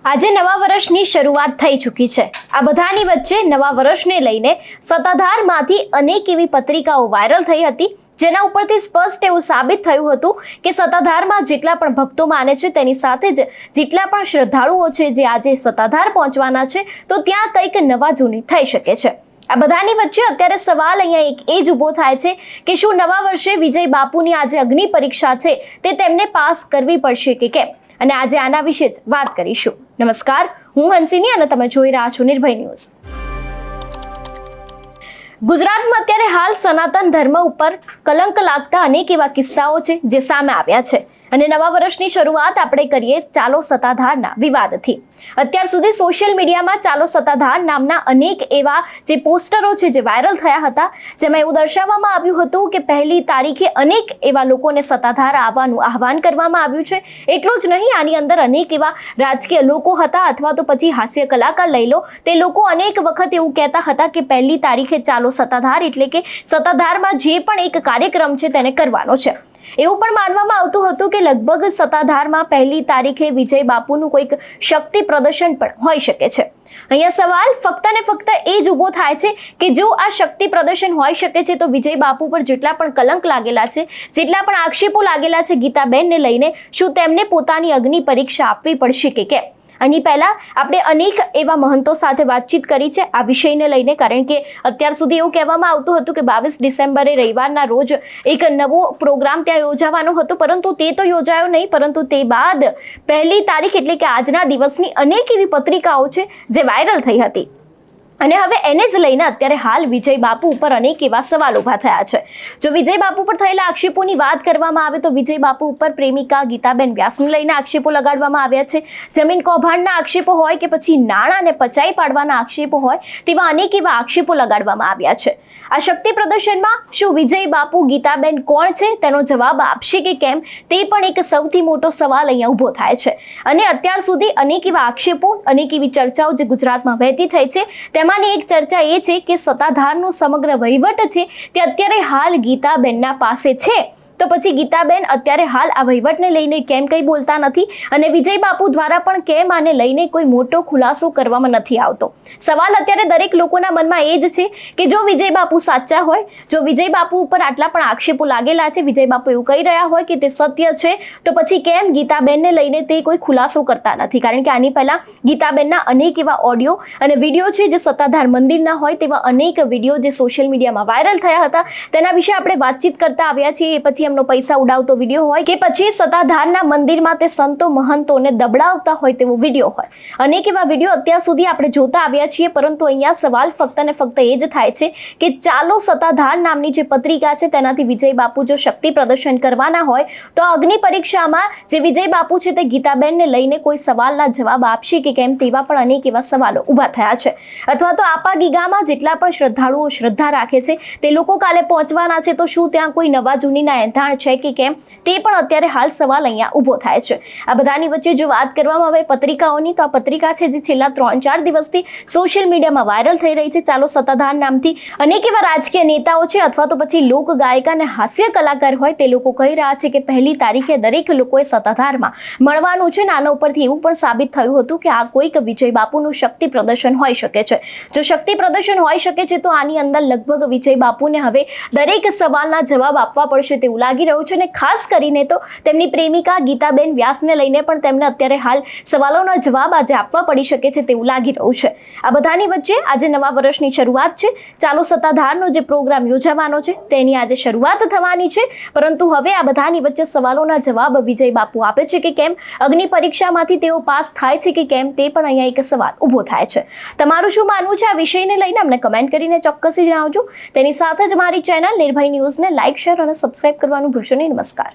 આજે નવા વર્ષની શરૂઆત થઈ ચૂકી છે। આ બધાની વચ્ચે નવા વર્ષને લઈને સત્તાધારમાંથી અનેક એવી પત્રિકાઓ વાયરલ થઈ હતી, જેના ઉપરથી સ્પષ્ટ એવું સાબિત થયું હતું કે સત્તાધારમાં જેટલા પણ ભક્તો માને છે તેની સાથે જ જેટલા પણ શ્રદ્ધાળુઓ છે જે આજે સત્તાધાર પહોંચવાના છે, તો ત્યાં કંઈક નવા જૂની થઈ શકે છે। આ બધાની વચ્ચે અત્યારે સવાલ અહીંયા એક એ જ ઊભો થાય છે કે શું નવા વર્ષે વિજય બાપુની આજે અગ્નિ પરીક્ષા છે તે તેમને પાસ કરવી પડશે કે કેમ, અને આજે આના વિશે જ વાત કરીશું। નમસ્કાર, હું હંસિની અને તમે જોઈ રહ્યા છો નિર્ભય ન્યૂઝ। ગુજરાતમાં અત્યારે હાલ સનાતન ધર્મ ઉપર કલંક લાગતા અનેક એવા કિસ્સાઓ છે જે સામે આવ્યા છે, અને નવા વર્ષની શરૂઆત આપણે કરીએ ચાલો સત્તાધારના વિવાદથી। અત્યાર સુધી સોશિયલ મીડિયામાં ચાલો સત્તાધાર નામના અનેક એવા જે પોસ્ટરો છે જે વાયરલ થયા હતા, જેમાં એવું દર્શાવવામાં આવ્યું હતું કે પહેલી તારીખે અનેક એવા લોકોને સત્તાધાર આવવાનું આહવાન કરવામાં આવ્યું છે। એટલું જ નહીં, આની અંદર અનેક એવા રાજકીય લોકો હતા અથવા તો પછી હાસ્ય કલાકાર લઈ લો, તે લોકો અનેક વખત એવું કહેતા હતા કે પહેલી તારીખે ચાલો સત્તાધાર એટલે કે સત્તાધારમાં જે પણ એક કાર્યક્રમ છે તેને કરવાનો છે। એવું પણ માનવામાં આવતું હતું કે લગભગ સત્તાધારમાં પહેલી તારીખે વિજય બાપુનું કોઈક શક્તિ પ્રદર્શન પણ હોઈ શકે છે। અહીંયા સવાલ ફક્ત ને ફક્ત એ જ ઊભો થાય છે કે જો આ શક્તિ પ્રદર્શન હોઈ શકે છે તો વિજય બાપુ પર જેટલા પણ કલંક લાગેલા છે, જેટલા પણ આક્ષેપો લાગેલા છે ગીતાબેનને લઈને, શું તેમને પોતાની અગ્નિ પરીક્ષા આપવી પડશે કે કેમ? આની પહેલા આપણે અનેક એવા મહંતો સાથે વાતચીત કરી છે આ વિષયને લઈને, કારણ કે અત્યાર સુધી એવું કહેવામાં આવતું હતું કે 22 ડિસેમ્બરે રવિવારના રોજ એક નવો પ્રોગ્રામ ત્યાં યોજાવાનો હતો, પરંતુ તે તો યોજાયો નહીં, પરંતુ તે બાદ પહેલી તારીખ એટલે કે આજના દિવસની અનેક એવી પત્રિકાઓ છે જે વાયરલ થઈ હતી, અને હવે એને જ લઈને અત્યારે હાલ વિજય બાપુ ઉપર અનેક એવા સવાલ ઉભા થયા છે। જો વિજય બાપુ પર થયેલા આક્ષેપોની વાત કરવામાં આવે તો વિજય બાપુ ઉપર પ્રેમિકા ગીતાબેન વ્યાસને લઈને આક્ષેપો લગાડવામાં આવ્યા છે। જમીન કૌભાંડના આક્ષેપો હોય કે પછી નાણાંને પચાવી પાડવાના આક્ષેપો હોય, તેવા અનેક એવા આક્ષેપો લગાડવામાં આવ્યા છે। આ શક્તિ પ્રદર્શનમાં શું વિજય બાપુ ગીતાબેન કોણ છે તેનો જવાબ આપશે કે કેમ, તે પણ એક સૌથી મોટો સવાલ અહીંયા ઉભો થાય છે। અને અત્યાર સુધી અનેક એવા આક્ષેપો, અનેક એવી ચર્ચાઓ જે ગુજરાતમાં વહેતી થઈ છે, તેમાંની એક ચર્ચા એ છે કે સત્તાધારનો સમગ્ર વહીવટ છે તે અત્યારે હાલ ગીતાબેનના પાસે છે, તો પછી ગીતાબેન અત્યારે હાલ આ વહીવટને લઈને કેમ કંઈ બોલતા નથી, અને વિજય બાપુ દ્વારા પણ કેમ આને લઈને કોઈ મોટો ખુલાસો કરવામાં નથી આવતો? સવાલ અત્યારે દરેક લોકોના મનમાં એ જ છે કે જો વિજય બાપુ સાચા હોય, જો વિજય બાપુ ઉપર આટલા પણ આક્ષેપો લાગેલા છે, વિજય બાપુ એવું કહી રહ્યા હોય કે તે સત્ય છે, તો પછી કેમ ગીતાબેનને લઈને તે કોઈ ખુલાસો કરતા નથી? કારણ કે આની પહેલા ગીતાબેનના અનેક એવા ઓડિયો અને વિડીયો છે જે સત્તાધાર મંદિરના હોય તેવા અનેક વિડીયો જે સોશિયલ મીડિયામાં વાયરલ થયા હતા, તેના વિશે આપણે વાતચીત કરતા આવ્યા છીએ। એ પછી એમનો પૈસા ઉડાવતો વિડીયો હોય કે પછી સત્તાધારના મંદિરમાં તે સંતો મહંતોને દબડાવતા હોય તેવો વિડીયો હોય, અનેક એવા વિડીયો અત્યાર સુધી આપણે જોતા આવ્યા છીએ। પરંતુ અહીંયા સવાલ ફક્ત ને ફક્ત એ જ થાય છે કે ચાલો સત્તાધાર નામની જે પત્રિકા છે તેનાથી વિજય બાપુ જો શક્તિ પ્રદર્શન કરવાના હોય તો અગ્નિ પરીક્ષામાં જે વિજય બાપુ છે તે ગીતાબેનને લઈને કોઈ સવાલના જવાબ આપશે કે કેમ, તેવા પણ અનેક એવા સવાલો ઉભા થયા છે। અથવા તો આપા ગીગામાં જેટલા પણ શ્રદ્ધાળુઓ શ્રદ્ધા રાખે છે તે લોકો કાલે પહોંચવાના છે, તો શું ત્યાં કોઈ નવા જૂનીના છે કે કેમ, તે પણ અત્યારે હાલ સવાલ અહીંયા ઊભો થાય છે। આ બધાની વચ્ચે જો વાત કરવામાં આવે પત્રિકાઓની, તો આ પત્રિકા છે જે છેલ્લા 3-4 દિવસથી સોશિયલ મીડિયામાં વાયરલ થઈ રહી છે। ચાલો સત્તાધાર નામથી અનેક એવા રાજકીય નેતાઓ છે અથવા તો પછી લોક ગાયક અને હાસ્ય કલાકાર હોય, તે લોકો કહી રહ્યા છે કે પહેલી તારીખે દરેક લોકોએ સત્તાધારમાં મળવાનું છે। આના ઉપરથી એવું પણ સાબિત થયું હતું કે આ કોઈક વિજય બાપુનું શક્તિ પ્રદર્શન હોઈ શકે છે। જો શક્તિ પ્રદર્શન હોઈ શકે છે તો આની અંદર લગભગ વિજય બાપુને હવે દરેક સવાલના જવાબ આપવા પડશે તેવું લાગી રહ્યું છે, અને ખાસ કરીને તો તેમની પ્રેમિકા ગીતાબેન વ્યાસને લઈને પણ તેમને અત્યારે હાલ સવાલોના જવાબ આજે આપવા પડી શકે છે તેવું લાગી રહ્યું છે। આ બધાની વચ્ચે આજે નવા વર્ષની શરૂઆત છે, ચાલો સત્તાધારનો જે પ્રોગ્રામ યોજાવાનો છે તેની આજે શરૂઆત થવાની છે, પરંતુ હવે આ બધાની વચ્ચે સવાલોના જવાબ વિજય બાપુ આપે છે કે કેમ, અગ્નિ પરીક્ષામાંથી તેઓ પાસ થાય છે કે કેમ, તે પણ અહીંયા એક સવાલ ઊભો થાય છે। તમારું શું માનવું છે આ વિષયને લઈને અમને કમેન્ટ કરીને ચોક્કસથી જણાવજો। તેની સાથે જ મારી ચેનલ નિર્ભય ન્યૂઝને લાઇક, શેર અને સબસ્ક્રાઇબ કરવાનું ભૂલશો નહીં। નમસ્કાર।